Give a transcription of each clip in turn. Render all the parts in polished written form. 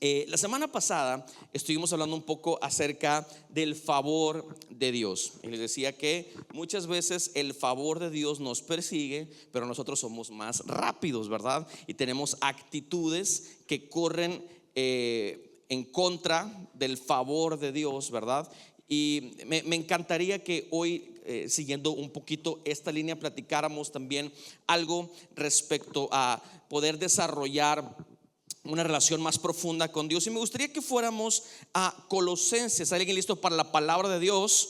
La semana pasada estuvimos hablando un poco acerca del favor de Dios y les decía que muchas veces el favor de Dios nos persigue, pero nosotros somos más rápidos, ¿verdad? Y tenemos actitudes que corren en contra del favor de Dios, ¿verdad? Y me encantaría que hoy, siguiendo un poquito esta línea, platicáramos también algo respecto a poder desarrollar una relación más profunda con Dios. Y me gustaría que fuéramos a Colosenses. ¿Hay alguien listo para la palabra de Dios?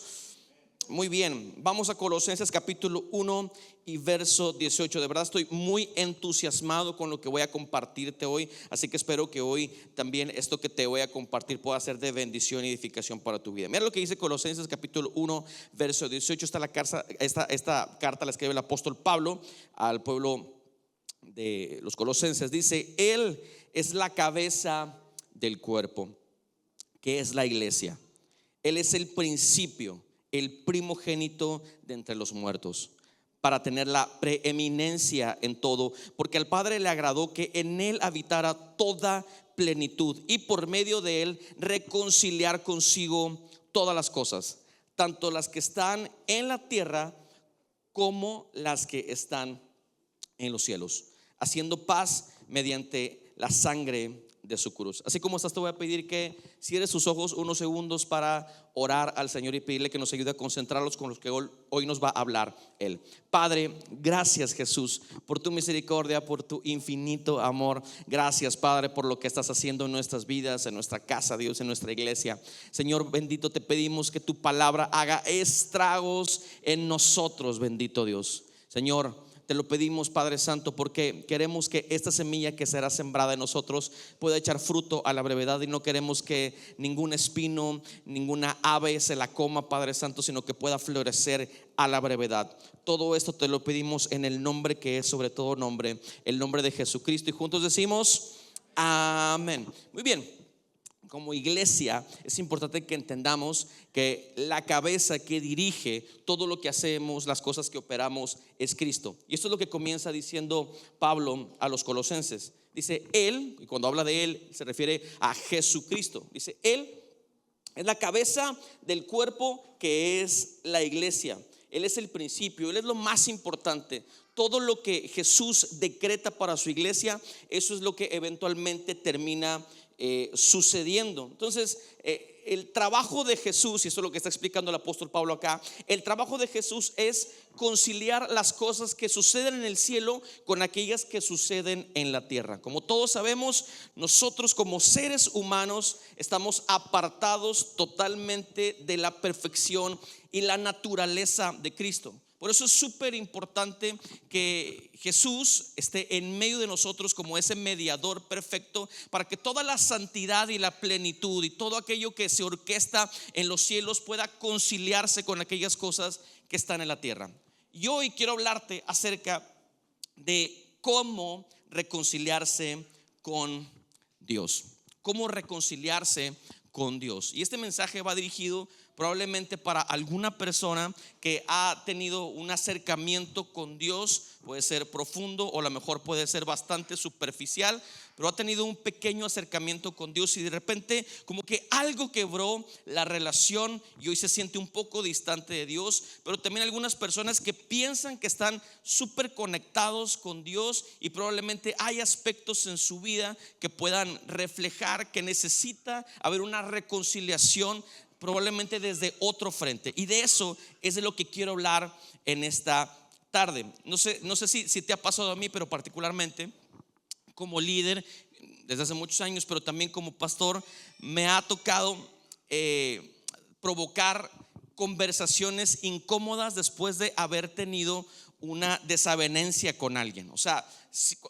Muy bien, vamos a Colosenses capítulo 1 y verso 18. De verdad estoy muy entusiasmado con lo que voy a compartirte hoy, así que espero que hoy también esto que te voy a compartir pueda ser de bendición y edificación para tu vida. Mira lo que dice Colosenses capítulo 1 verso 18. Esta carta la escribe el apóstol Pablo al pueblo de los colosenses. Dice: Él es la cabeza del cuerpo, que es la iglesia. Él es el principio, el primogénito de entre los muertos, para tener la preeminencia en todo, porque al Padre le agradó que en él habitara toda plenitud, y por medio de él reconciliar consigo todas las cosas, tanto las que están en la tierra como las que están en los cielos, haciendo paz mediante la sangre de su cruz. Así como estás, te voy a pedir que cierres sus ojos unos segundos para orar al Señor y pedirle que nos ayude a concentrarlos con los que hoy nos va a hablar Él. Padre, gracias Jesús por tu misericordia, por tu infinito amor. Gracias, Padre, por lo que estás haciendo en nuestras vidas, en nuestra casa, Dios, en nuestra iglesia. Señor bendito, te pedimos que tu palabra haga estragos en nosotros, bendito Dios. Señor, te lo pedimos, Padre Santo, porque queremos que esta semilla que será sembrada en nosotros pueda echar fruto a la brevedad, y no queremos que ningún espino, ninguna ave se la coma, Padre Santo, sino que pueda florecer a la brevedad. Todo esto te lo pedimos en el nombre que es sobre todo nombre, el nombre de Jesucristo, y juntos decimos amén. Muy bien. Como iglesia es importante que entendamos que la cabeza que dirige todo lo que hacemos, las cosas que operamos, es Cristo. Y esto es lo que comienza diciendo Pablo a los colosenses. Dice Él, y cuando habla de Él se refiere a Jesucristo. Dice Él es la cabeza del cuerpo, que es la iglesia. Él es el principio, Él es lo más importante. Todo lo que Jesús decreta para su iglesia, eso es lo que eventualmente termina sucediendo. Entonces el trabajo de Jesús, y eso es lo que está explicando el apóstol Pablo acá, el trabajo de Jesús es conciliar las cosas que suceden en el cielo con aquellas que suceden en la tierra. Como todos sabemos, nosotros como seres humanos estamos apartados totalmente de la perfección y la naturaleza de Cristo. Por eso es súper importante que Jesús esté en medio de nosotros como ese mediador perfecto, para que toda la santidad y la plenitud y todo aquello que se orquesta en los cielos pueda conciliarse con aquellas cosas que están en la tierra. Y hoy quiero hablarte acerca de cómo reconciliarse con Dios. Cómo reconciliarse con Dios. Y este mensaje va dirigido probablemente para alguna persona que ha tenido un acercamiento con Dios. Puede ser profundo o a lo mejor puede ser bastante superficial, pero ha tenido un pequeño acercamiento con Dios y de repente como que algo quebró la relación y hoy se siente un poco distante de Dios. Pero también algunas personas que piensan que están súper conectados con Dios y probablemente hay aspectos en su vida que puedan reflejar que necesita haber una reconciliación, probablemente desde otro frente. Y de eso es de lo que quiero hablar en esta tarde. No sé si te ha pasado a mí, pero particularmente como líder desde hace muchos años, pero también como pastor, me ha tocado provocar conversaciones incómodas después de haber tenido una desavenencia con alguien. O sea,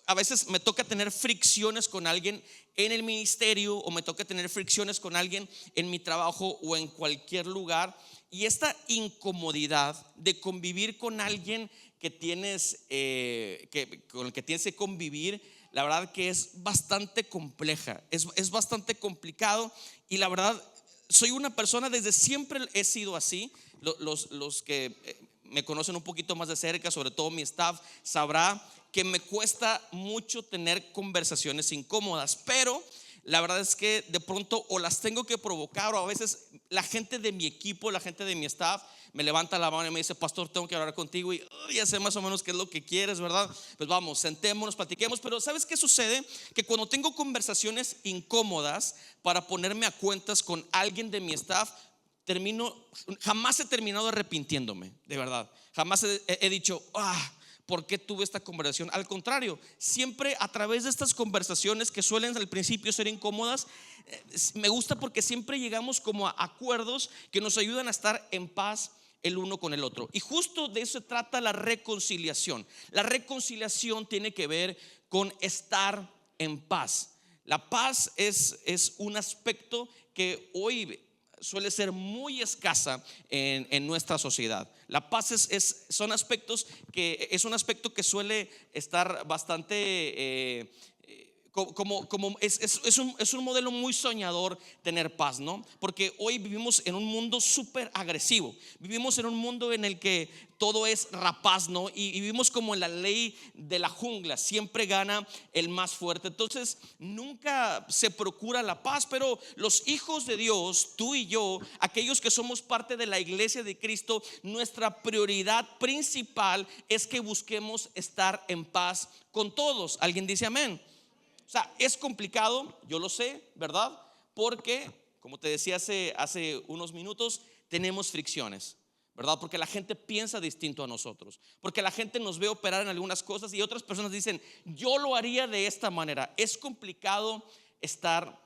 a veces me toca tener fricciones con alguien en el ministerio, o me toca tener fricciones con alguien en mi trabajo o en cualquier lugar. Y esta incomodidad de convivir con alguien que tienes, con el que tienes que convivir, la verdad que es bastante compleja, es bastante complicado. Y la verdad, soy una persona, desde siempre he sido así. Los que me conocen un poquito más de cerca, sobre todo mi staff, sabrá que me cuesta mucho tener conversaciones incómodas. Pero la verdad es que de pronto o las tengo que provocar, o a veces la gente de mi equipo, la gente de mi staff me levanta la mano y me dice: pastor, tengo que hablar contigo, y ya sé más o menos qué es lo que quieres, ¿verdad? Pues vamos, sentémonos, platiquemos. Pero ¿sabes qué sucede? Que cuando tengo conversaciones incómodas para ponerme a cuentas con alguien de mi staff, jamás he terminado arrepintiéndome, de verdad. Jamás he dicho: ¿por qué tuve esta conversación? Al contrario, siempre a través de estas conversaciones que suelen al principio ser incómodas, me gusta porque siempre llegamos como a acuerdos que nos ayudan a estar en paz el uno con el otro. Y justo de eso se trata la reconciliación. La reconciliación tiene que ver con estar en paz. La paz es un aspecto que hoy suele ser muy escasa en nuestra sociedad. La paz son aspectos que es un aspecto que suele estar bastante es un modelo muy soñador tener paz, ¿no? Porque hoy vivimos en un mundo súper agresivo. Vivimos en un mundo en el que todo es rapaz, ¿no? Y vivimos como en la ley de la jungla. Siempre gana el más fuerte. Entonces nunca se procura la paz. Pero los hijos de Dios, tú y yo, aquellos que somos parte de la iglesia de Cristo, nuestra prioridad principal es que busquemos estar en paz con todos. ¿Alguien dice amén? O sea, es complicado, yo lo sé, ¿verdad? Porque, como te decía hace unos minutos, tenemos fricciones, ¿verdad? Porque la gente piensa distinto a nosotros, porque la gente nos ve operar en algunas cosas y otras personas dicen: yo lo haría de esta manera. Es complicado estar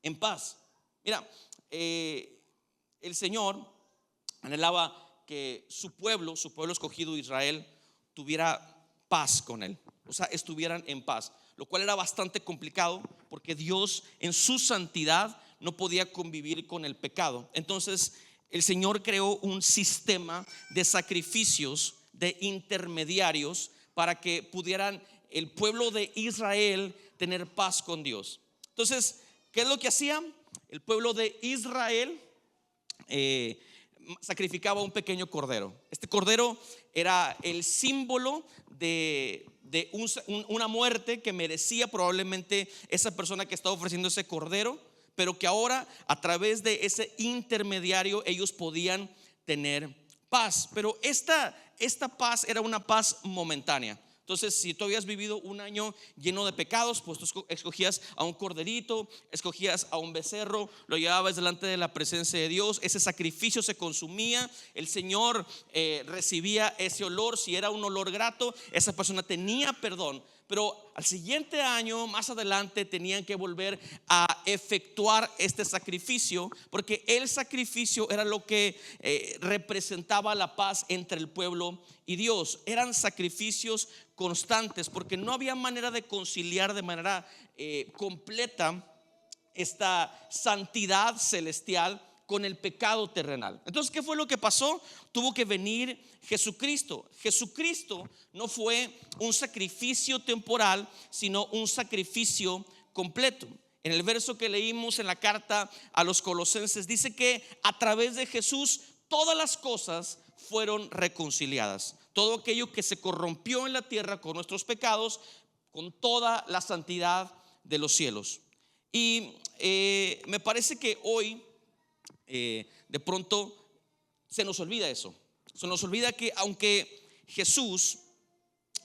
en paz. Mira, el Señor anhelaba que su pueblo escogido Israel, tuviera paz con Él. O sea, estuvieran en paz, lo cual era bastante complicado porque Dios en su santidad no podía convivir con el pecado. Entonces el Señor creó un sistema de sacrificios, de intermediarios, para que pudieran el pueblo de Israel tener paz con Dios. Entonces, ¿qué es lo que hacía? El pueblo de Israel sacrificaba un pequeño cordero. Este cordero era el símbolo de una muerte que merecía probablemente esa persona que estaba ofreciendo ese cordero, pero que ahora a través de ese intermediario ellos podían tener paz. Pero esta paz era una paz momentánea. Entonces, si tú habías vivido un año lleno de pecados, pues tú escogías a un corderito, escogías a un becerro, lo llevabas delante de la presencia de Dios. Ese sacrificio se consumía, el Señor recibía ese olor. Si era un olor grato, esa persona tenía perdón. Pero al siguiente año, más adelante, tenían que volver a efectuar este sacrificio, porque el sacrificio era lo que representaba la paz entre el pueblo y Dios. Eran sacrificios constantes, porque no había manera de conciliar de manera completa esta santidad celestial con el pecado terrenal. Entonces, ¿qué fue lo que pasó? Tuvo que venir Jesucristo. Jesucristo no fue un sacrificio temporal, sino un sacrificio completo. En el verso que leímos en la carta a los Colosenses dice que a través de Jesús todas las cosas fueron reconciliadas. Todo aquello que se corrompió en la tierra con nuestros pecados, con toda la santidad de los cielos. Y me parece que hoy de pronto se nos olvida eso. Se nos olvida que aunque Jesús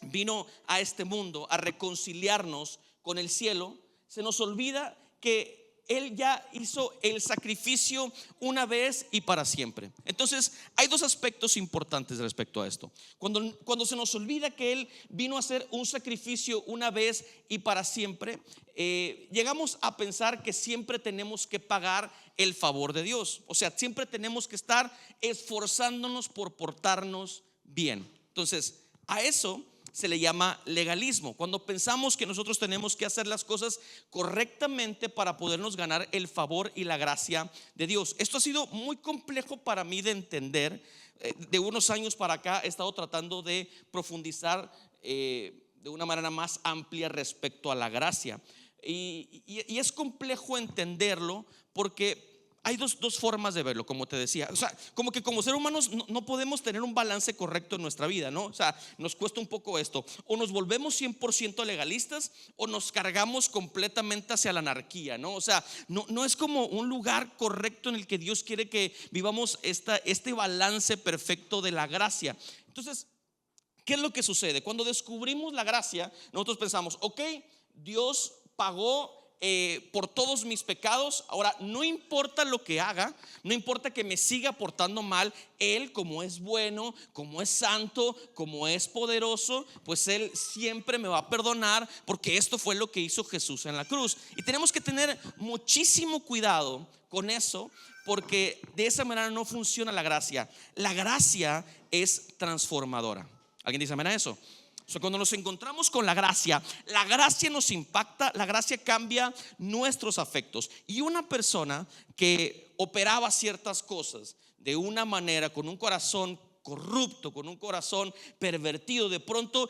vino a este mundo a reconciliarnos con el cielo, se nos olvida que Él ya hizo el sacrificio una vez y para siempre. Entonces hay dos aspectos importantes respecto a esto. Cuando se nos olvida que Él vino a hacer un sacrificio una vez y para siempre, llegamos a pensar que siempre tenemos que pagar el favor de Dios. O sea, siempre tenemos que estar esforzándonos por portarnos bien. Entonces a eso se le llama legalismo, cuando pensamos que nosotros tenemos que hacer las cosas correctamente para podernos ganar el favor y la gracia de Dios. Esto ha sido muy complejo para mí de entender. De unos años para acá he estado tratando de profundizar de una manera más amplia respecto a la gracia. Y es complejo entenderlo porque hay dos formas de verlo, como te decía. O sea, como que como ser humanos no podemos tener un balance correcto en nuestra vida, ¿no? O sea, nos cuesta un poco esto. O nos volvemos 100% legalistas o nos cargamos completamente hacia la anarquía, ¿no? O sea, no es como un lugar correcto en el que Dios quiere que vivamos este balance perfecto de la gracia. Entonces, ¿qué es lo que sucede? Cuando descubrimos la gracia, nosotros pensamos, ok, Dios pagó por todos mis pecados. Ahora, no importa lo que haga, no importa que me siga portando mal, Él, como es bueno, como es santo, como es poderoso, pues Él siempre me va a perdonar, porque esto fue lo que hizo Jesús en la cruz. Y tenemos que tener muchísimo cuidado con eso, porque de esa manera no funciona la gracia. La gracia es transformadora. ¿Alguien dice amén a eso? O sea, cuando nos encontramos con la gracia nos impacta, la gracia cambia nuestros afectos. Y una persona que operaba ciertas cosas de una manera, con un corazón corrupto, con un corazón pervertido, de pronto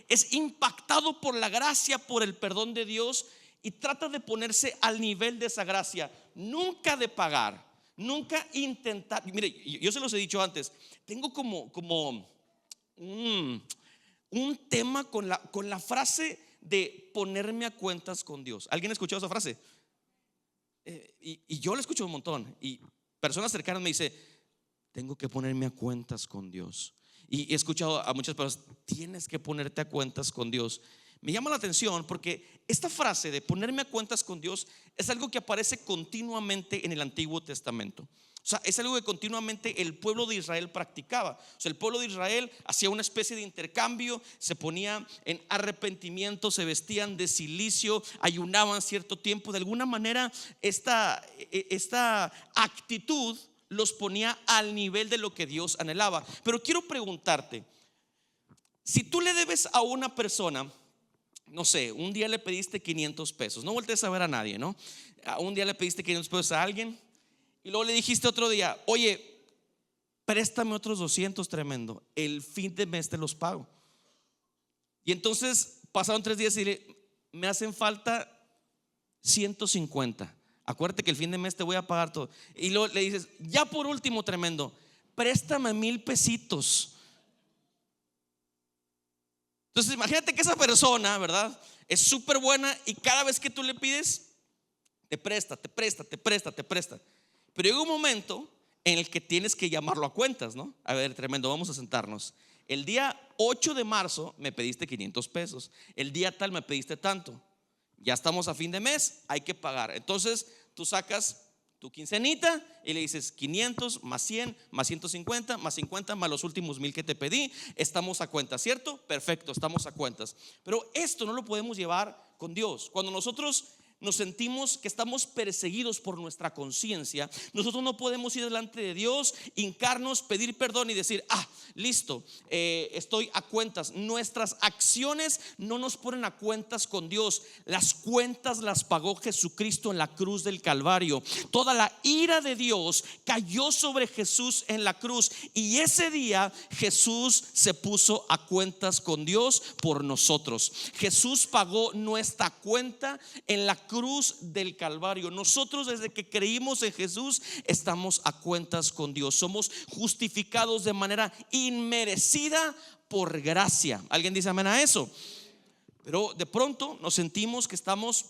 es impactado por la gracia, por el perdón de Dios, y trata de ponerse al nivel de esa gracia, nunca de pagar, nunca intentar. Mire, yo se los he dicho antes, tengo como un tema con la frase de ponerme a cuentas con Dios. ¿Alguien ha escuchado esa frase? Y yo la escucho un montón. Y personas cercanas me dicen, tengo que ponerme a cuentas con Dios. Y he escuchado a muchas personas, tienes que ponerte a cuentas con Dios. Me llama la atención porque esta frase de ponerme a cuentas con Dios es algo que aparece continuamente en el Antiguo Testamento. O sea, es algo que continuamente el pueblo de Israel practicaba. O sea, el pueblo de Israel hacía una especie de intercambio, se ponía en arrepentimiento, se vestían de cilicio, ayunaban cierto tiempo. De alguna manera esta actitud los ponía al nivel de lo que Dios anhelaba. Pero quiero preguntarte, si tú le debes a una persona, no sé, un día le pediste 500 pesos, no voltees a ver a nadie, ¿no? Un día le pediste 500 pesos a alguien y luego le dijiste otro día, oye, préstame otros 200, tremendo, el fin de mes te los pago. Y entonces pasaron 3 días y me hacen falta 150. Acuérdate que el fin de mes te voy a pagar todo. Y luego le dices, ya por último, tremendo, préstame 1000 pesitos. Entonces imagínate que esa persona, ¿verdad?, es súper buena y cada vez que tú le pides, te presta. Pero llega un momento en el que tienes que llamarlo a cuentas, ¿no? A ver, tremendo, vamos a sentarnos. El día 8 de marzo me pediste 500 pesos. El día tal me pediste tanto. Ya estamos a fin de mes, hay que pagar. Entonces tú sacas tu quincenita y le dices 500 más 100 más 150 más 50 más los últimos 1000 que te pedí. Estamos a cuentas, ¿cierto? Perfecto, estamos a cuentas. Pero esto no lo podemos llevar con Dios. Cuando nosotros nos sentimos que estamos perseguidos por nuestra conciencia, nosotros no podemos ir delante de Dios, hincarnos, pedir perdón y decir, listo, estoy a cuentas. Nuestras acciones no nos ponen a cuentas con Dios. Las cuentas las pagó Jesucristo en la cruz del Calvario. Toda la ira de Dios cayó sobre Jesús en la cruz, y ese día Jesús se puso a cuentas con Dios por nosotros. Jesús pagó nuestra cuenta en la cruz del Calvario. Nosotros, desde que creímos en Jesús, estamos a cuentas con Dios. Somos justificados de manera inmerecida por gracia. ¿Alguien dice amén a eso? Pero de pronto nos sentimos que estamos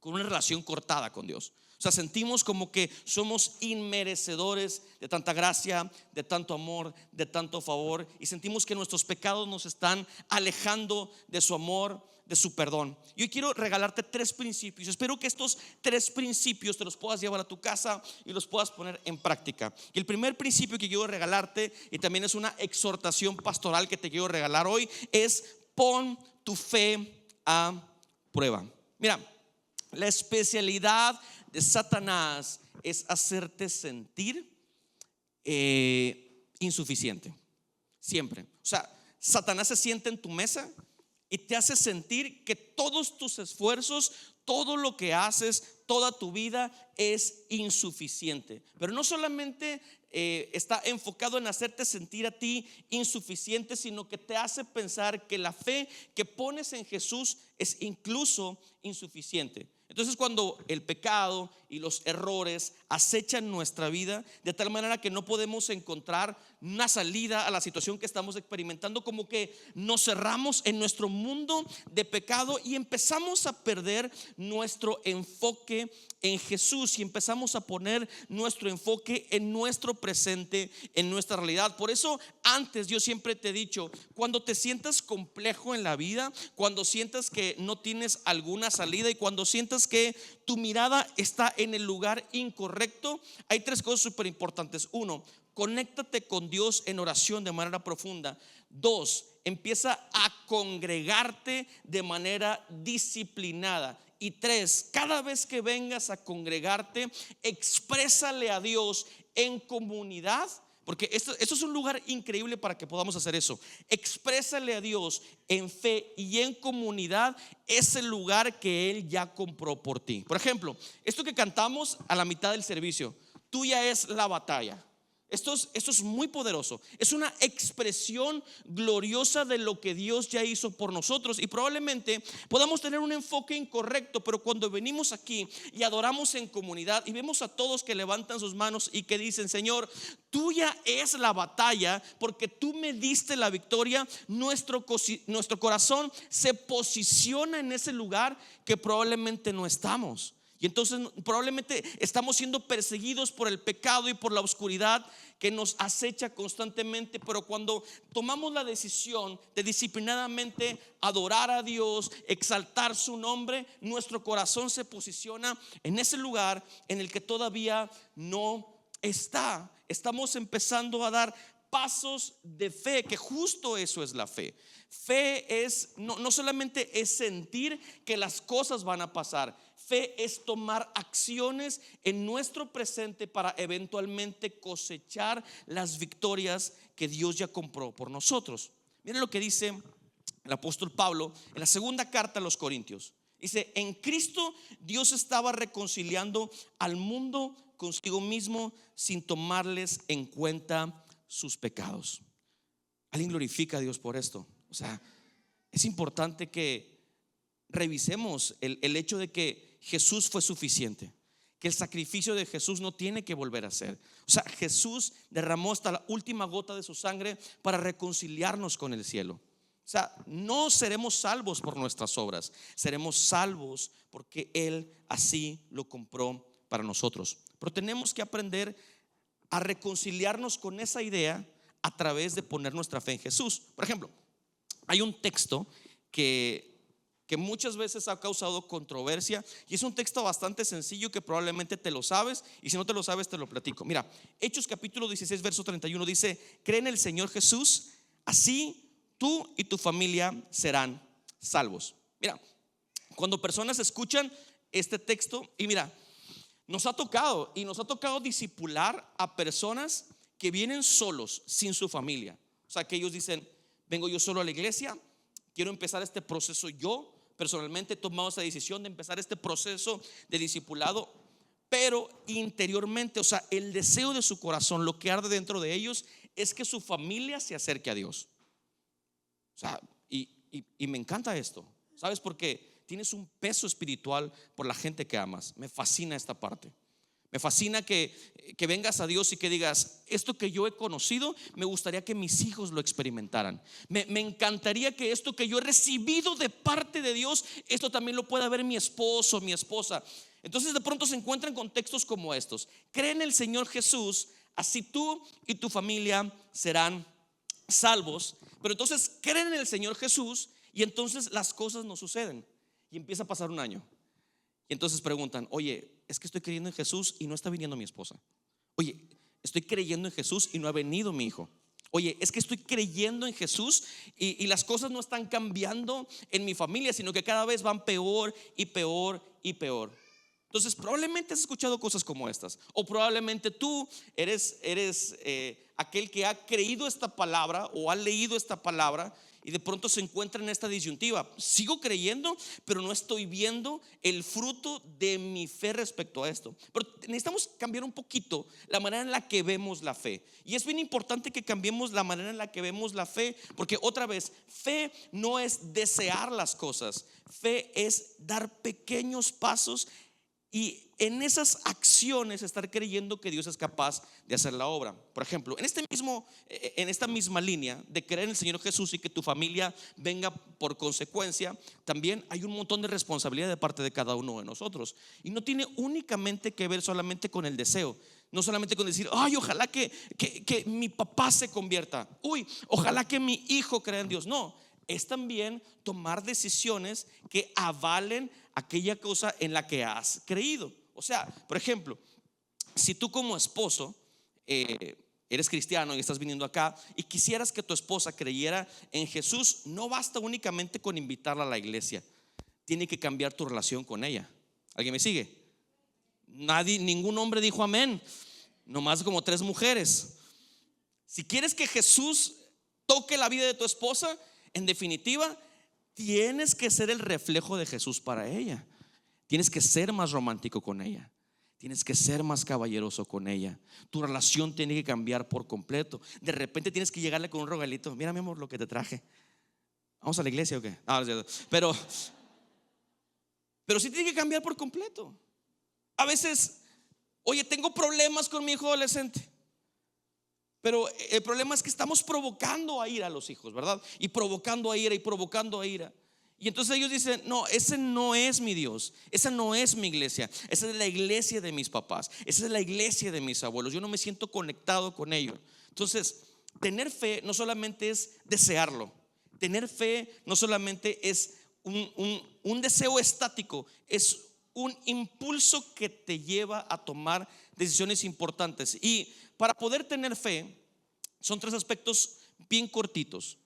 con una relación cortada con Dios. O sea, sentimos como que somos inmerecedores de tanta gracia, de tanto amor, de tanto favor, y sentimos que nuestros pecados nos están alejando de su amor, de su perdón. Y hoy quiero regalarte 3 principios. Espero que estos 3 principios te los puedas llevar a tu casa y los puedas poner en práctica. Y el primer principio que quiero regalarte, y también es una exhortación pastoral que te quiero regalar hoy, es: pon tu fe a prueba. Mira, la especialidad de Satanás es hacerte sentir insuficiente. Siempre. O sea, Satanás se sienta en tu mesa y te hace sentir que todos tus esfuerzos, todo lo que haces, toda tu vida es insuficiente. Pero no solamente está enfocado en hacerte sentir a ti insuficiente, sino que te hace pensar que la fe que pones en Jesús es incluso insuficiente. Entonces, cuando el pecado y los errores acechan nuestra vida de tal manera que no podemos encontrar una salida a la situación que estamos experimentando, como que nos cerramos en nuestro mundo de pecado y empezamos a perder nuestro enfoque en Jesús y empezamos a poner nuestro enfoque en nuestro presente, en nuestra realidad. Por eso antes yo siempre te he dicho, cuando te sientas complejo en la vida, cuando sientas que no tienes alguna salida y cuando sientas que tu mirada está en el lugar incorrecto, hay tres cosas súper importantes. Uno, conéctate con Dios en oración de manera profunda. Dos, empieza a congregarte de manera disciplinada. Y tres, cada vez que vengas a congregarte, exprésale a Dios en comunidad. Porque esto es un lugar increíble para que podamos hacer eso. Exprésale a Dios en fe y en comunidad ese lugar que Él ya compró por ti. Por ejemplo, esto que cantamos a la mitad del servicio, tuya es la batalla. Esto es muy poderoso. Es una expresión gloriosa de lo que Dios ya hizo por nosotros. Y probablemente podamos tener un enfoque incorrecto, pero cuando venimos aquí y adoramos en comunidad y vemos a todos que levantan sus manos y que dicen: Señor, tuya es la batalla porque tú me diste la victoria, nuestro corazón se posiciona en ese lugar que probablemente no estamos. Y entonces probablemente estamos siendo perseguidos por el pecado y por la oscuridad que nos acecha constantemente. Pero cuando tomamos la decisión de disciplinadamente adorar a Dios, exaltar su nombre, nuestro corazón se posiciona en ese lugar en el que todavía no está. Estamos empezando a dar pasos de fe, que justo eso es la fe. Fe es no solamente es sentir que las cosas van a pasar. Fe es tomar acciones en nuestro presente para eventualmente cosechar las victorias que Dios ya compró por nosotros. Miren lo que dice el apóstol Pablo en la segunda carta a los Corintios. Dice: en Cristo Dios estaba reconciliando al mundo consigo mismo sin tomarles en cuenta sus pecados. ¿Alguien glorifica a Dios por esto? O sea, es importante que revisemos el hecho de que Jesús fue suficiente, que el sacrificio de Jesús no tiene que volver a ser. O sea, Jesús derramó hasta la última gota de su sangre para reconciliarnos con el cielo. O sea, no seremos salvos por nuestras obras, seremos salvos porque Él así lo compró para nosotros. Pero tenemos que aprender a reconciliarnos con esa idea a través de poner nuestra fe en Jesús. Por ejemplo, hay un texto que muchas veces ha causado controversia y es un texto bastante sencillo que probablemente te lo sabes, y si no te lo sabes te lo platico. Mira, Hechos capítulo 16 verso 31 dice: cree en el Señor Jesús, así tú y tu familia serán salvos. Mira, cuando personas escuchan este texto, y mira, nos ha tocado discipular a personas que vienen solos, sin su familia. O sea, que ellos dicen: vengo yo solo a la iglesia, quiero empezar este proceso yo. Personalmente he tomado esa decisión de empezar este proceso de discipulado, pero interiormente, o sea, el deseo de su corazón, lo que arde dentro de ellos es que su familia se acerque a Dios. O sea, y me encanta esto. ¿Sabes por qué? Tienes un peso espiritual por la gente que amas. Me fascina esta parte. Me fascina que vengas a Dios y que digas: esto que yo he conocido, me gustaría que mis hijos lo experimentaran. Me encantaría que esto que yo he recibido de parte de Dios, esto también lo pueda ver mi esposo, mi esposa. Entonces de pronto se encuentran con textos como estos: cree en el Señor Jesús, así tú y tu familia serán salvos. Pero entonces creen en el Señor Jesús y entonces las cosas no suceden. Y empieza a pasar un año. Y entonces preguntan: oye, es que estoy creyendo en Jesús y no está viniendo mi esposa. Oye, estoy creyendo en Jesús y no ha venido mi hijo. Oye, es que estoy creyendo en Jesús y las cosas no están cambiando en mi familia, sino que cada vez van peor y peor y peor. Entonces probablemente has escuchado cosas como estas, o probablemente tú eres aquel que ha creído esta palabra o ha leído esta palabra y de pronto se encuentra en esta disyuntiva: sigo creyendo, pero no estoy viendo el fruto de mi fe respecto a esto. Pero necesitamos cambiar un poquito la manera en la que vemos la fe. Y es bien importante que cambiemos la manera en la que vemos la fe, porque otra vez, fe no es desear las cosas, fe es dar pequeños pasos y en esas acciones estar creyendo que Dios es capaz de hacer la obra. Por ejemplo, en esta misma línea de creer en el Señor Jesús y que tu familia venga por consecuencia, también hay un montón de responsabilidad de parte de cada uno de nosotros. Y no tiene únicamente que ver solamente con el deseo, no solamente con decir: ay, ojalá que mi papá se convierta, uy, ojalá que mi hijo crea en Dios. No, es también tomar decisiones que avalen aquella cosa en la que has creído. O sea, por ejemplo, si tú como esposo eres cristiano y estás viniendo acá y quisieras que tu esposa creyera en Jesús, no basta únicamente con invitarla a la iglesia, tiene que cambiar tu relación con ella. ¿Alguien me sigue? Ningún hombre dijo amén, nomás como 3 mujeres. Si quieres que Jesús toque la vida de tu esposa, en definitiva, tienes que ser el reflejo de Jesús para ella. Tienes que ser más romántico con ella, tienes que ser más caballeroso con ella. Tu relación tiene que cambiar por completo. De repente tienes que llegarle con un regalito: mira, mi amor, lo que te traje. ¿Vamos a la iglesia o qué? Pero sí tiene que cambiar por completo. A veces, oye, tengo problemas con mi hijo adolescente, pero el problema es que estamos provocando a ira a los hijos, ¿verdad? Y provocando a ira y provocando a ira. Y entonces ellos dicen: no, ese no es mi Dios, esa no es mi iglesia, esa es la iglesia de mis papás, esa es la iglesia de mis abuelos, yo no me siento conectado con ellos. Entonces, tener fe no solamente es desearlo, tener fe no solamente es un deseo estático, es un impulso que te lleva a tomar decisiones importantes. Y para poder tener fe, son 3 aspectos bien cortitos.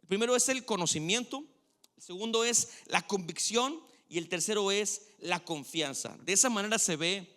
El primero es el conocimiento, el segundo es la convicción y el tercero es la confianza. De esa manera se ve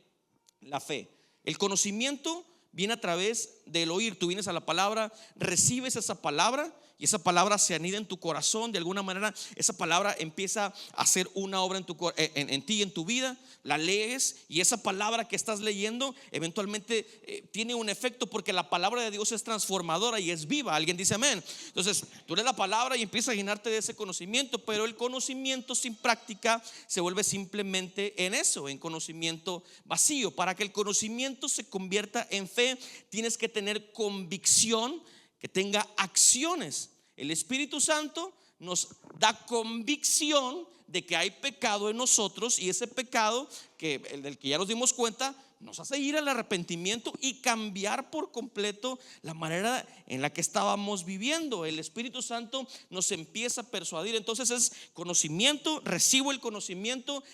la fe. El conocimiento viene a través del oír. Tú vienes a la palabra, recibes esa palabra y esa palabra se anida en tu corazón. De alguna manera esa palabra empieza a hacer una obra en ti, en tu vida. La lees y esa palabra que estás leyendo eventualmente tiene un efecto, porque la palabra de Dios es transformadora y es viva. Alguien dice amén. Entonces tú lees la palabra y empiezas a llenarte de ese conocimiento, pero el conocimiento sin práctica se vuelve simplemente en eso, en conocimiento vacío. Para que el conocimiento se convierta en fe, tienes que tener convicción que tenga acciones. El Espíritu Santo nos da convicción de que hay pecado en nosotros, y ese pecado del que ya nos dimos cuenta nos hace ir al arrepentimiento y cambiar por completo la manera en la que estábamos viviendo. El Espíritu Santo nos empieza a persuadir. Entonces es conocimiento, recibo el conocimiento,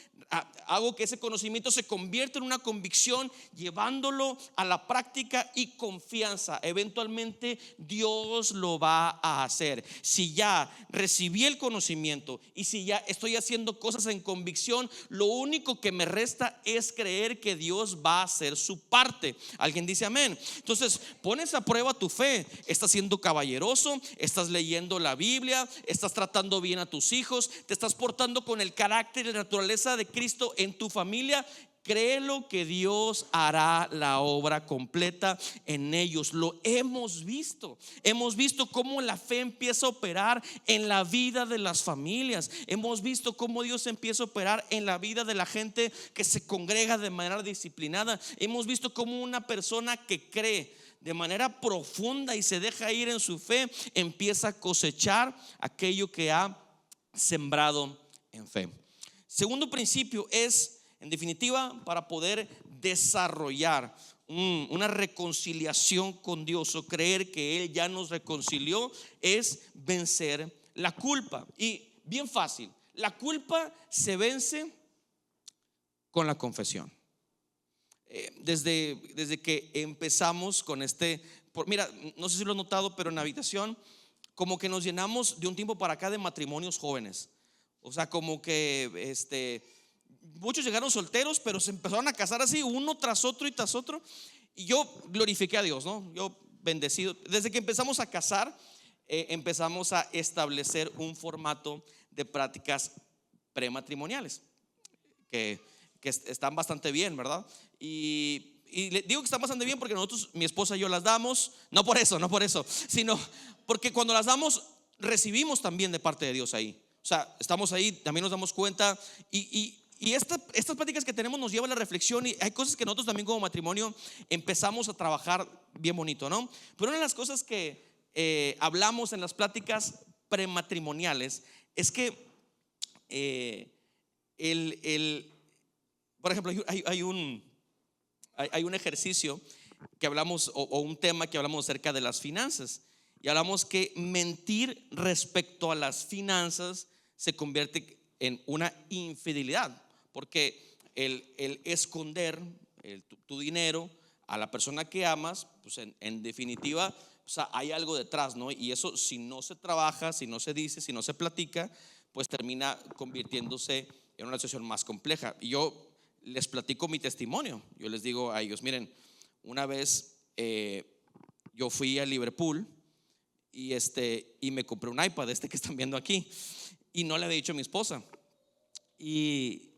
hago que ese conocimiento se convierta en una convicción, llevándolo a la práctica, y confianza. Eventualmente Dios lo va a hacer. Si ya recibí el conocimiento y si ya estoy haciendo cosas en convicción, lo único que me resta es creer que Dios va a hacer su parte. Alguien dice amén. Entonces pones a prueba tu fe. Estás siendo caballeroso, estás leyendo la Biblia, estás tratando bien a tus hijos, te estás portando con el carácter y la naturaleza de Cristo en tu familia. Créelo que Dios hará la obra completa en ellos. Lo hemos visto. Hemos visto cómo la fe empieza a operar en la vida de las familias. Hemos visto cómo Dios empieza a operar en la vida de la gente que se congrega de manera disciplinada. Hemos visto cómo una persona que cree de manera profunda y se deja ir en su fe empieza a cosechar aquello que ha sembrado en fe. Segundo principio es, en definitiva, para poder desarrollar una reconciliación con Dios, o creer que Él ya nos reconcilió, es vencer la culpa. Y bien fácil, la culpa se vence con la confesión. Desde que empezamos con mira, no sé si lo has notado, pero en la habitación como que nos llenamos de un tiempo para acá de matrimonios jóvenes. O sea, como que muchos llegaron solteros, pero se empezaron a casar así, uno tras otro y tras otro. Y yo glorifiqué a Dios, ¿no? Yo bendecido. Desde que empezamos a casar, empezamos a establecer un formato de prácticas prematrimoniales que están bastante bien, ¿verdad? Y le digo que están bastante bien porque nosotros, mi esposa y yo las damos, no por eso, sino porque cuando las damos, recibimos también de parte de Dios ahí. O sea, estamos ahí, también nos damos cuenta y estas prácticas que tenemos nos llevan a la reflexión, y hay cosas que nosotros también como matrimonio empezamos a trabajar bien bonito, ¿no? Pero una de las cosas que hablamos en las pláticas prematrimoniales es que por ejemplo, hay un ejercicio que hablamos, o un tema que hablamos acerca de las finanzas, y hablamos que mentir respecto a las finanzas se convierte en una infidelidad, porque el esconder tu dinero a la persona que amas, pues en definitiva, o sea, hay algo detrás, ¿no? Y eso, si no se trabaja, si no se dice, si no se platica, pues termina convirtiéndose en una situación más compleja. Y yo les platico mi testimonio. Yo les digo a ellos, miren, una vez yo fui a Liverpool y me compré un iPad, que están viendo aquí, y no le había dicho a mi esposa. Y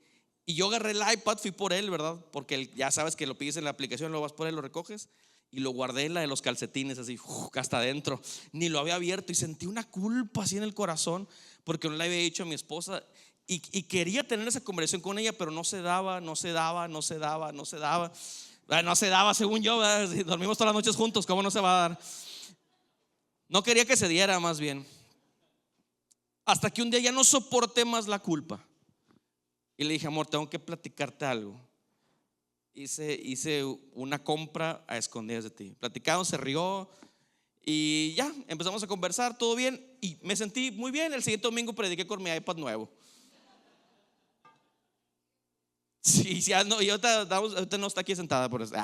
yo agarré el iPad, fui por él, ¿verdad? Porque ya sabes que lo pides en la aplicación, lo vas por él, lo recoges. Y lo guardé en la de los calcetines, así, hasta adentro. Ni lo había abierto y sentí una culpa así en el corazón porque no le había dicho a mi esposa. Y quería tener esa conversación con ella, pero no se daba según yo, ¿verdad? Si dormimos todas las noches juntos, ¿cómo no se va a dar? No quería que se diera, más bien. Hasta que un día ya no soporté más la culpa y le dije, amor, tengo que platicarte algo. Hice una compra a escondidas de ti. Platicamos, se rió y ya empezamos a conversar, todo bien, y me sentí muy bien. El siguiente domingo prediqué con mi iPad nuevo. Sí, ya no, y ahorita no está aquí sentada por eso.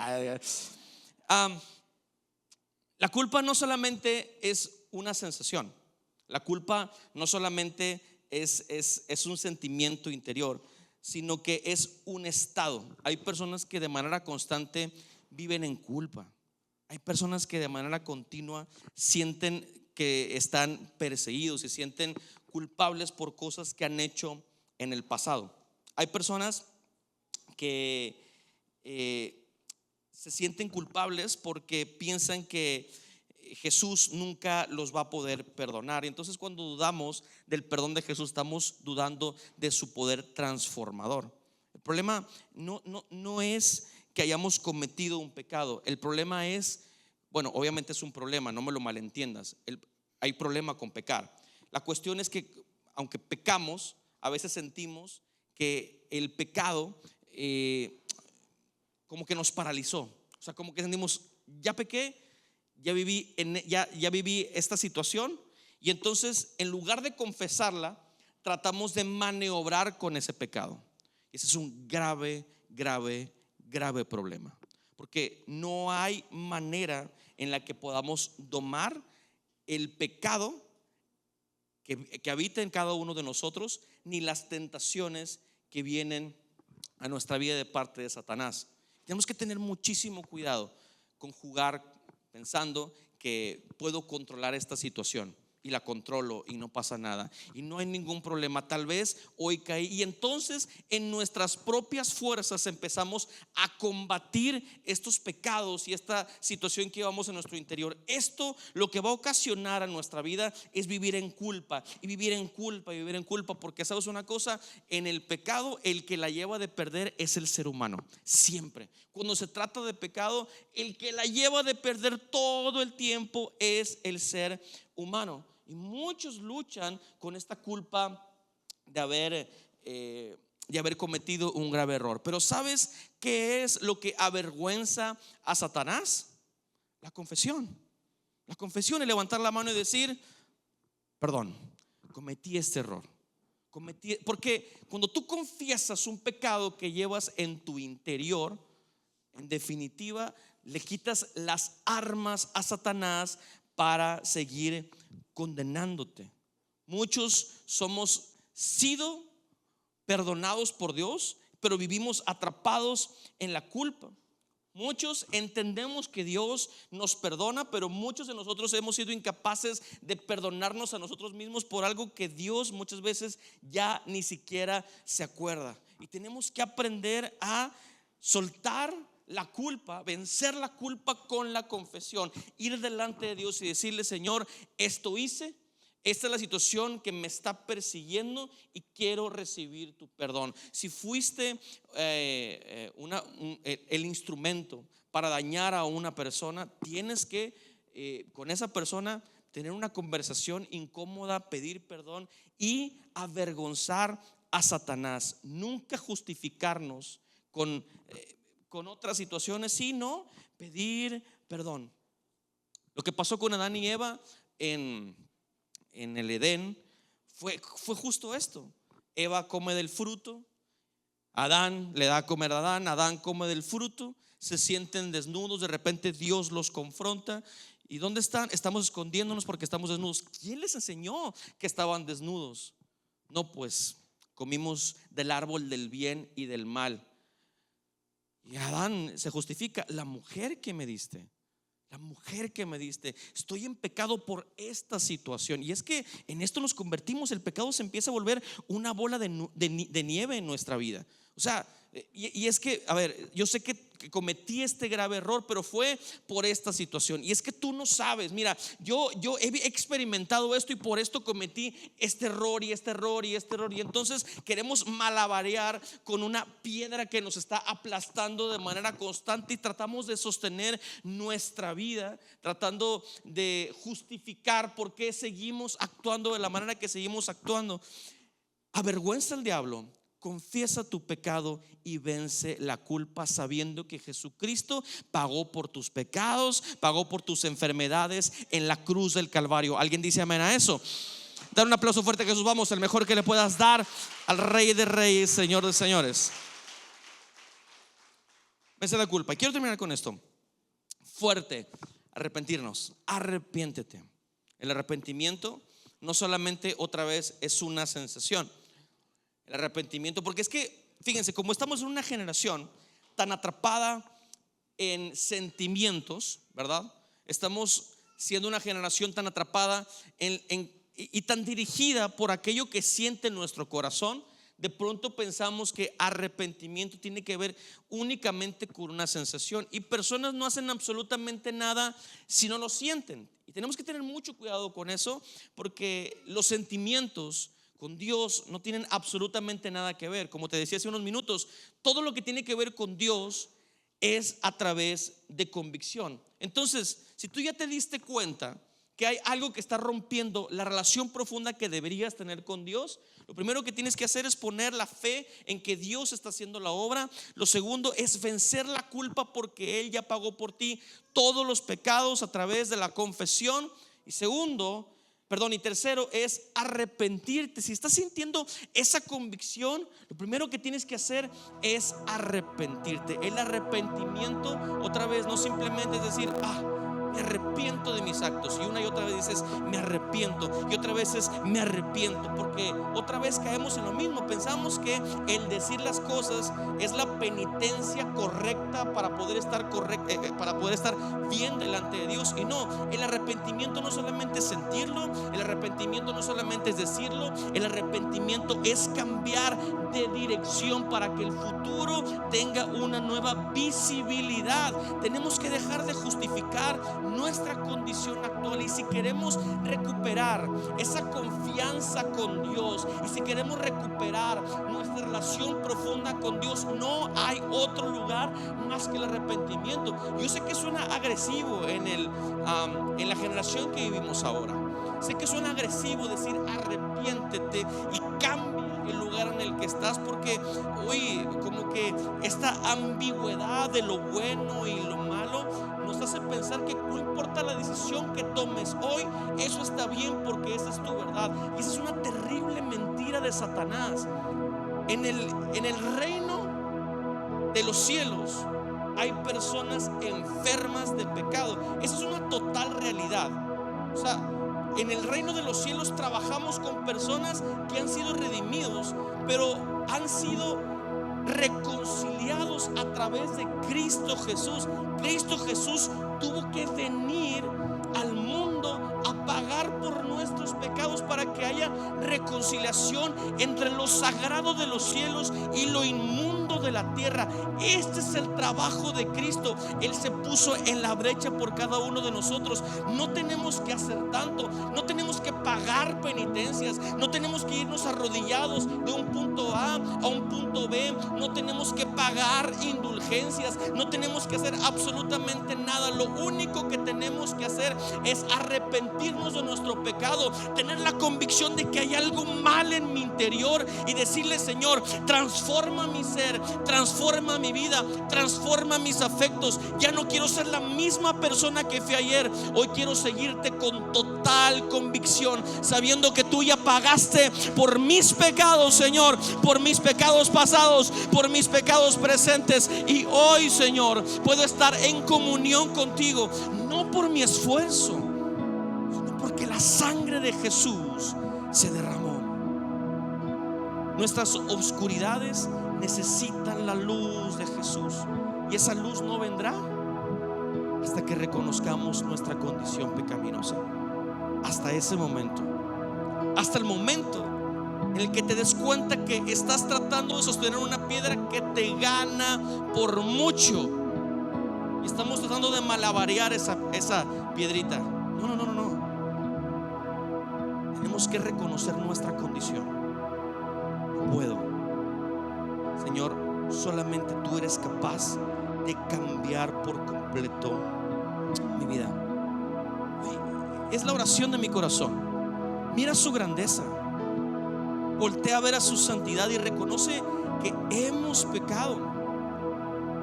La culpa no solamente es una sensación. La culpa no solamente es un sentimiento interior, sino que es un estado. Hay personas que de manera constante viven en culpa. Hay personas que de manera continua sienten que están perseguidos y sienten culpables por cosas que han hecho en el pasado. Hay personas que se sienten culpables porque piensan que Jesús nunca los va a poder perdonar. Y entonces, cuando dudamos del perdón de Jesús, estamos dudando de su poder transformador. El problema no es que hayamos cometido un pecado. El problema es, bueno, obviamente es un problema, no me lo malentiendas. Hay problema con pecar. La cuestión es que aunque pecamos, a veces sentimos que el pecado como que nos paralizó. O sea, como que sentimos, ya pequé, ya viví esta situación, y entonces en lugar de confesarla, tratamos de maniobrar con ese pecado. Ese es un grave problema, porque no hay manera en la que podamos domar el pecado que habita en cada uno de nosotros, ni las tentaciones que vienen a nuestra vida de parte de Satanás. Tenemos que tener muchísimo cuidado con jugar pensando que puedo controlar esta situación, y la controlo y no pasa nada y no hay ningún problema. Tal vez hoy caí, y entonces en nuestras propias fuerzas empezamos a combatir estos pecados y esta situación que llevamos en nuestro interior. Esto lo que va a ocasionar a nuestra vida es vivir en culpa y vivir en culpa y vivir en culpa, porque sabes una cosa, en el pecado el que la lleva de perder es el ser humano. Siempre cuando se trata de pecado, el que la lleva de perder todo el tiempo es el ser humano. Y muchos luchan con esta culpa de haber cometido un grave error. Pero ¿sabes qué es lo que avergüenza a Satanás? La confesión. La confesión es levantar la mano y decir, perdón, cometí este error. Porque cuando tú confiesas un pecado que llevas en tu interior, en definitiva le quitas las armas a Satanás para seguir condenándote. Muchos somos sido perdonados por Dios, pero vivimos atrapados en la culpa. Muchos entendemos que Dios nos perdona, pero muchos de nosotros hemos sido incapaces de perdonarnos a nosotros mismos por algo que Dios muchas veces ya ni siquiera se acuerda. Y tenemos que aprender a soltar la culpa, vencer la culpa con la confesión, ir delante de Dios y decirle: Señor, esto hice, esta es la situación que me está persiguiendo y quiero recibir tu perdón. Si fuiste el instrumento para dañar a una persona, tienes que con esa persona tener una conversación incómoda, pedir perdón y avergonzar a Satanás. Nunca justificarnos con otras situaciones, sino pedir perdón. Lo que pasó con Adán y Eva en el Edén fue justo esto. Eva come del fruto, Adán le da a comer a Adán, Adán come del fruto, se sienten desnudos, de repente Dios los confronta. ¿Y dónde están? Estamos escondiéndonos porque estamos desnudos. ¿Quién les enseñó que estaban desnudos? No, pues comimos del árbol del bien y del mal. Y Adán se justifica: la mujer que me diste, la mujer que me diste, estoy en pecado por esta situación. Y es que en esto nos convertimos. El pecado se empieza a volver una bola de nieve en nuestra vida. O sea, y es que, a ver, yo sé que cometí este grave error, pero fue por esta situación. Y es que tú no sabes, mira, yo he experimentado esto y por esto cometí este error y este error y este error. Y entonces queremos malabarear con una piedra que nos está aplastando de manera constante y tratamos de sostener nuestra vida, tratando de justificar por qué seguimos actuando de la manera que seguimos actuando. Avergüenza al diablo. Confiesa tu pecado y vence la culpa, sabiendo que Jesucristo pagó por tus pecados, pagó por tus enfermedades en la cruz del Calvario. ¿Alguien dice amén a eso? Dar un aplauso fuerte a Jesús. Vamos, el mejor que le puedas dar al Rey de Reyes, Señor de Señores. Vence la culpa. Y quiero terminar con esto. Fuerte, arrepentirnos. Arrepiéntete. El arrepentimiento no solamente otra vez es una sensación. El arrepentimiento, porque es que, fíjense, como estamos en una generación tan atrapada en sentimientos, ¿verdad? Estamos siendo una generación tan atrapada y tan dirigida por aquello que siente nuestro corazón. De pronto pensamos que arrepentimiento tiene que ver únicamente con una sensación, y personas no hacen absolutamente nada si no lo sienten. Y tenemos que tener mucho cuidado con eso, porque los sentimientos con Dios no tienen absolutamente nada que ver. Como te decía hace unos minutos, todo lo que tiene que ver con Dios es a través de convicción. Entonces, si tú ya te diste cuenta que hay algo que está rompiendo la relación profunda que deberías tener con Dios, lo primero que tienes que hacer es poner la fe en que Dios está haciendo la obra. Lo segundo es vencer la culpa, porque Él ya pagó por ti todos los pecados a través de la confesión. Y tercero es arrepentirte. Si estás sintiendo esa convicción, lo primero que tienes que hacer es arrepentirte. El arrepentimiento, otra vez, no simplemente es decir: me arrepiento de mis actos, y una y otra vez dices me arrepiento, y otra vez es me arrepiento, porque otra vez caemos en lo mismo. Pensamos que el decir las cosas es la penitencia correcta para poder estar bien delante de Dios. Y no, el arrepentimiento no solamente es sentirlo, el arrepentimiento no solamente es decirlo, el arrepentimiento es cambiar de dirección para que el futuro tenga una nueva visibilidad. Tenemos que dejar de justificar nuestra condición actual, y si queremos recuperar esa confianza con Dios, y si queremos recuperar nuestra relación profunda con Dios, no hay otro lugar más que el arrepentimiento. Yo sé que suena agresivo en la generación que vivimos ahora. Sé que suena agresivo decir arrepiéntete y cambia el lugar en el que estás, porque hoy como que esta ambigüedad de lo bueno y lo malo nos hace pensar que no importa la decisión que tomes hoy, eso está bien porque esa es tu verdad. Y esa es una terrible mentira de Satanás. En el reino de los cielos hay personas enfermas de pecado. Esa es una total realidad. O sea, en el reino de los cielos trabajamos con personas que han sido redimidos, pero han sido es a través de Cristo Jesús. Cristo Jesús tuvo que venir al mundo a pagar por nuestros pecados para que haya reconciliación entre lo sagrado de los cielos y lo inmundo de la tierra. Este es el trabajo de Cristo. Él se puso en la brecha por cada uno de nosotros. No tenemos que hacer tanto, no tenemos que pagar penitencias, no tenemos que irnos arrodillados de un punto A a un punto B, no tenemos que pagar indulgencias, no tenemos que hacer absolutamente nada. Lo único que tenemos que hacer es arrepentirnos de nuestro pecado, tener la convicción de que hay algo mal en mi interior y decirle: Señor, transforma mi ser, transforma mi vida, transforma mis afectos. Ya no quiero ser la misma persona que fui ayer. Hoy quiero seguirte con total convicción, sabiendo que tú ya pagaste por mis pecados, Señor, por mis pecados pasados, por mis pecados presentes. Y hoy, Señor, puedo estar en comunión contigo, no por mi esfuerzo, sino porque la sangre de Jesús se derramó. Nuestras obscuridades necesitan la luz de Jesús, y esa luz no vendrá hasta que reconozcamos nuestra condición pecaminosa. Hasta ese momento, hasta el momento en el que te des cuenta que estás tratando de sostener una piedra que te gana por mucho, y estamos tratando de malabarear esa piedrita. No. Tenemos que reconocer nuestra condición. No puedo, Señor, solamente tú eres capaz de cambiar por completo mi vida. Es la oración de mi corazón. Mira su grandeza, voltea a ver a su santidad y reconoce que hemos pecado.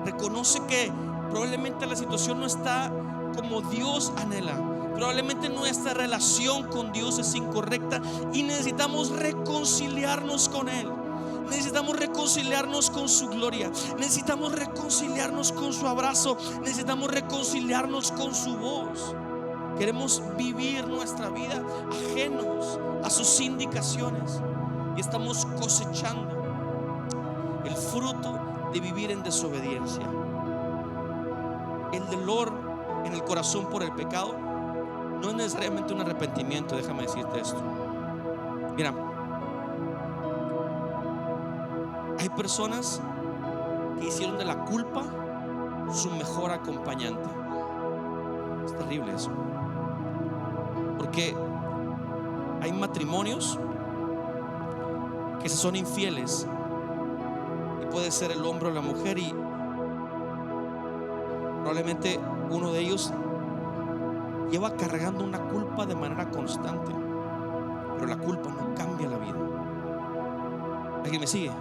Reconoce que probablemente la situación no está como Dios anhela. Probablemente nuestra relación con Dios es incorrecta y necesitamos reconciliarnos con Él. Necesitamos reconciliarnos con su gloria, necesitamos reconciliarnos con su abrazo, necesitamos reconciliarnos con su voz. Queremos vivir nuestra vida ajenos a sus indicaciones y estamos cosechando el fruto de vivir en desobediencia. El dolor en el corazón por el pecado no es necesariamente un arrepentimiento. Déjame decirte esto. Mira, hay personas que hicieron de la culpa su mejor acompañante. Es terrible eso, porque hay matrimonios que son infieles, y puede ser el hombre o la mujer, y probablemente uno de ellos lleva cargando una culpa de manera constante, pero la culpa no cambia la vida. ¿Alguien me sigue?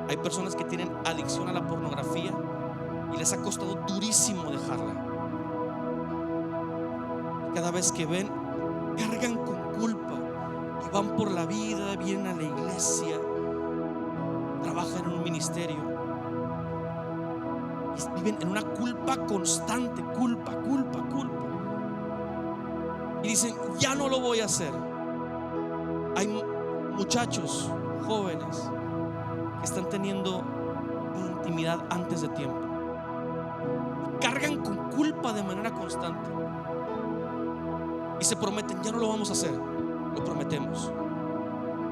Hay personas que tienen adicción a la pornografía y les ha costado durísimo dejarla. Cada vez que ven, cargan con culpa y van por la vida, vienen a la iglesia, trabajan en un ministerio y viven en una culpa constante, culpa. Y dicen: ya no lo voy a hacer. Hay muchachos jóvenes que están teniendo intimidad antes de tiempo, cargan con culpa de manera constante y se prometen: ya no lo vamos a hacer. Lo prometemos,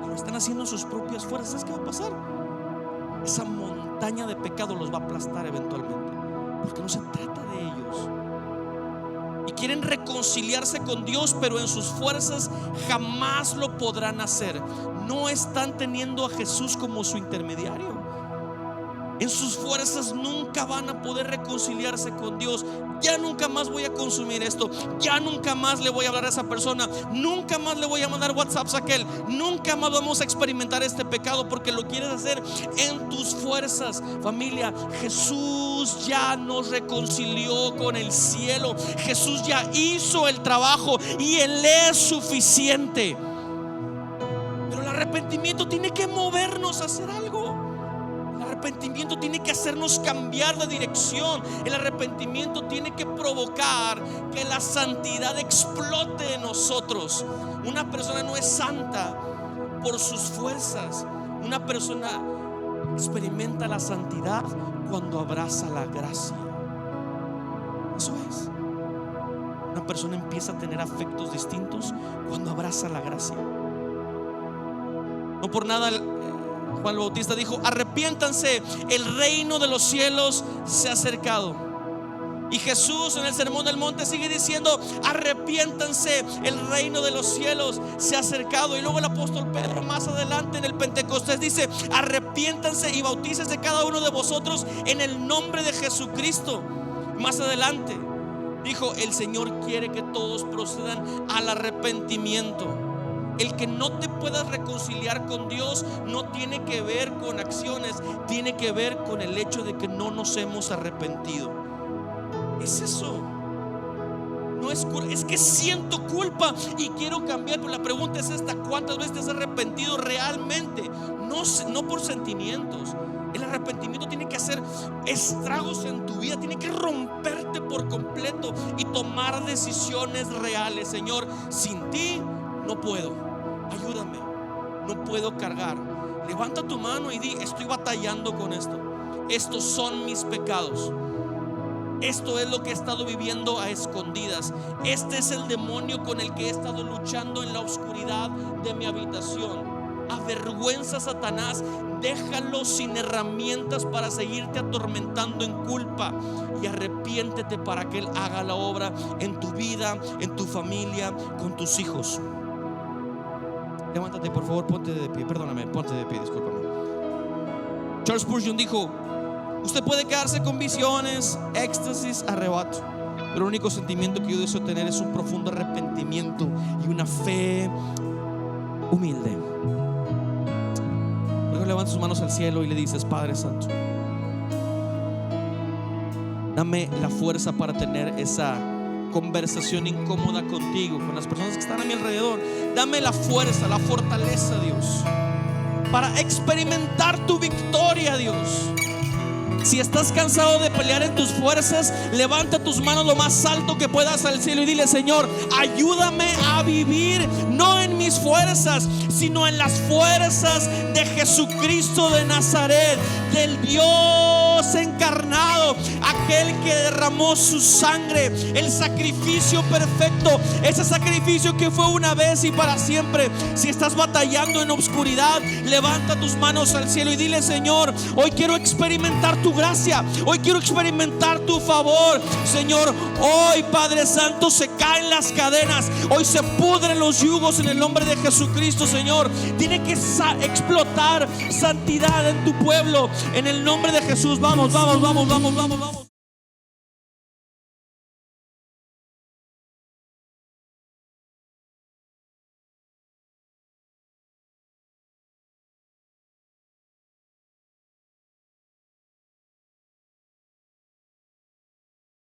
y lo están haciendo en sus propias fuerzas. ¿Sabes qué va a pasar? Esa montaña de pecado los va a aplastar eventualmente, porque no se trata de ellos. Y quieren reconciliarse con Dios, pero en sus fuerzas jamás lo podrán hacer. No están teniendo a Jesús como su intermediario. En sus fuerzas nunca van a poder reconciliarse con Dios. Ya nunca más voy a consumir esto, ya nunca más le voy a hablar a esa persona, nunca más le voy a mandar WhatsApps a aquel, nunca más vamos a experimentar este pecado, porque lo quieres hacer en tus fuerzas. Familia, Jesús ya nos reconcilió con el cielo. Jesús ya hizo el trabajo y Él es suficiente. Pero el arrepentimiento tiene que movernos a hacer algo. El arrepentimiento tiene que hacernos cambiar de dirección. El arrepentimiento tiene que provocar que la santidad explote en nosotros. Una persona no es santa por sus fuerzas. Una persona experimenta la santidad cuando abraza la gracia. Eso es. Una persona empieza a tener afectos distintos cuando abraza la gracia. No por nada Juan el Bautista dijo: arrepiéntanse, el reino de los cielos se ha acercado. Y Jesús en el Sermón del Monte sigue diciendo: arrepiéntanse, el reino de los cielos se ha acercado. Y luego el apóstol Pedro más adelante en el Pentecostés dice: arrepiéntanse y bautícese cada uno de vosotros en el nombre de Jesucristo. Más adelante dijo: el Señor quiere que todos procedan al arrepentimiento. El que no te puedas reconciliar con Dios no tiene que ver con acciones, tiene que ver con el hecho de que no nos hemos arrepentido. Es eso. No es que siento culpa y quiero cambiar. Pero la pregunta es esta: ¿cuántas veces te has arrepentido realmente? No por sentimientos. El arrepentimiento tiene que hacer estragos en tu vida, tiene que romperte por completo y tomar decisiones reales. Señor, sin ti no puedo, ayúdame, no puedo cargar. Levanta tu mano y di: estoy batallando con esto. Estos son mis pecados. Esto es lo que he estado viviendo a escondidas. Este es el demonio con el que he estado luchando en la oscuridad de mi habitación. Avergüenza a Satanás, déjalo sin herramientas para seguirte atormentando en culpa, y arrepiéntete para que Él haga la obra en tu vida, en tu familia, con tus hijos. Levántate, por favor, ponte de pie. Perdóname, ponte de pie, discúlpame. Charles Spurgeon dijo: usted puede quedarse con visiones, éxtasis, arrebato, pero el único sentimiento que yo deseo tener es un profundo arrepentimiento y una fe humilde. Luego levanta sus manos al cielo y le dices: Padre Santo, dame la fuerza para tener esa conversación incómoda contigo, con las personas que están a mi alrededor. Dame la fuerza, la fortaleza, Dios, para experimentar tu victoria, Dios. Si estás cansado de pelear en tus fuerzas, levanta tus manos lo más alto que puedas al cielo y dile: Señor, ayúdame a vivir no en mis fuerzas, sino en las fuerzas de Jesucristo de Nazaret, del Dios encarnado, aquel que derramó su sangre, el sacrificio perfecto, ese sacrificio que fue una vez y para siempre. Si estás batallando en obscuridad, levanta tus manos al cielo y dile: Señor, hoy quiero experimentar tu gracia, hoy quiero experimentar tu favor. Señor, hoy, Padre Santo, se caen las cadenas, hoy se pudren los yugos en el nombre de Jesucristo. Señor, tiene que explotar santidad en tu pueblo, en el nombre de Jesús. Vamos.